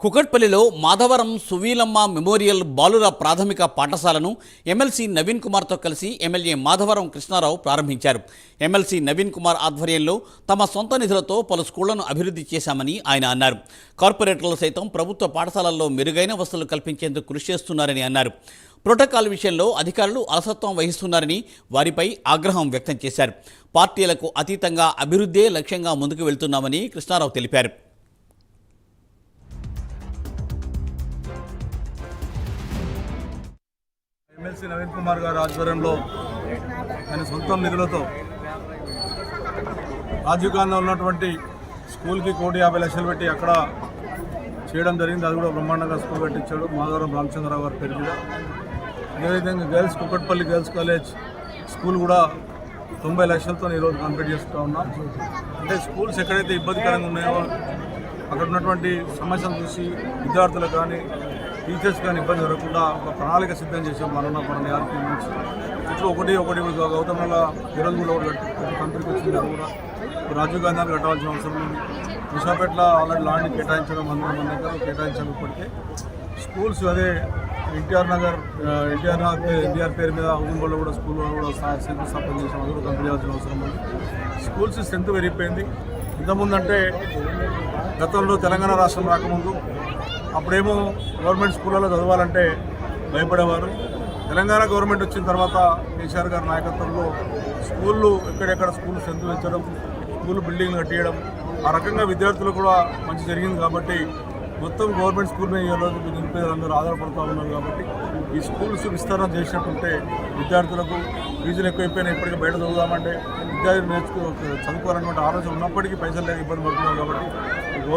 కుకట్పల్లిలో Madhavaram సువీలమ్మ memorial బాలుర ప్రాథమిక పాఠశాలను ఎమ్మెల్సీ నవీన్ కుమార్తో కలిసి ఎమ్మెల్యే మాధవరం కృష్ణారావు ప్రారంభించారు. ఎమ్మెల్సీ నవీన్ కుమార్ ఆధ్వర్యంలో తమ సొంత నిధులతో పలు స్కూళ్లను అభివృద్ధి చేశామని ఆయన అన్నారు. కార్పొరేటర్లు సైతం ప్రభుత్వ పాఠశాలల్లో మెరుగైన వసతులు కల్పించేందుకు కృషి చేస్తున్నారని అన్నారు. ప్రోటోకాల్ విషయంలో అధికారులు అలసత్వం వహిస్తున్నారని వారిపై ఆగ్రహం వ్యక్తం చేశారు. పార్టీలకు అతీతంగా అభివృద్ధే లక్ష్యంగా ముందుకు వెళ్తున్నామని కృష్ణారావు తెలిపారు. ఎమ్మెల్సీ నవీన్ కుమార్ గారి ఆధ్వర్యంలో ఆయన సొంత నిధులతో రాజీవ్ గాంధీ ఉన్నటువంటి స్కూల్కి 1,50,00,000 లక్షలు పెట్టి అక్కడ చేయడం జరిగింది. అది కూడా బ్రహ్మాండంగా స్కూల్ కట్టించాడు మాధవరం రామచంద్రరావు గారి పేరు మీద. అదేవిధంగా girls Kukatpally girls college school కూడా 90 లక్షలతో ఈరోజు కంప్లీట్ చేస్తూ ఉన్నాం. అంటే స్కూల్స్ ఎక్కడైతే ఇబ్బందికరంగా ఉన్నాయో అక్కడ ఉన్నటువంటి సమస్యలు చూసి విద్యార్థులకు కానీ టీచర్స్ కానీ ఇబ్బంది జరగకుండా ఒక ప్రణాళిక సిద్ధం చేసాం. మన యార్పీ నుంచి ఇట్లా ఒకటి గౌతమ్ వల్ల ఈరోజు కూడా కంపెనీకి వచ్చింది. కూడా రాజీవ్ గాంధీ కట్టాల్సిన అవసరం ఉంది. విశాఖపేటలో ఆల్రెడీ ల్యాండ్ కేటాయించడం 100 ఎకరాలు కేటాయించాము. ఇప్పటికే స్కూల్స్ అదే ఎన్టీఆర్ పేరు మీద హౌసింగ్లో కూడా స్కూల్ కూడా శంకుస్థాపన చేసాం. అది కూడా కంప్లీట్ చేయాల్సిన అవసరం ఉంది. స్కూల్స్ స్ట్రెంత్ పెరిగిపోయింది. ఇంతకుముందంటే గతంలో తెలంగాణ రాష్ట్రం రాకముందు అప్పుడేమో గవర్నమెంట్ స్కూళ్ళలో చదవాలంటే భయపడేవారు. తెలంగాణ గవర్నమెంట్ వచ్చిన తర్వాత కేసీఆర్ గారి నాయకత్వంలో స్కూళ్ళు ఎక్కడెక్కడ స్కూల్ స్ట్రెంత్ పెంచడం, స్కూల్ బిల్డింగ్లు కట్టియడం, ఆ రకంగా విద్యార్థులు కూడా మంచి జరిగింది. కాబట్టి మొత్తం గవర్నమెంట్ స్కూల్ మీద ఈరోజు నిరుపేదలందరూ ఆధారపడుతూ ఉన్నారు. కాబట్టి ఈ స్కూల్స్ విస్తరణ చేసినట్టుంటే విద్యార్థులకు ఫీజులు ఎక్కువైపోయినా ఇప్పటికీ బయట చదువుదామంటే విద్యార్థులు చదువుకోవాలన్నటువంటి ఆలోచన ఉన్నప్పటికీ పైసలు లేక ఇబ్బంది పడుతున్నారు. కాబట్టి గవర్నమెంట్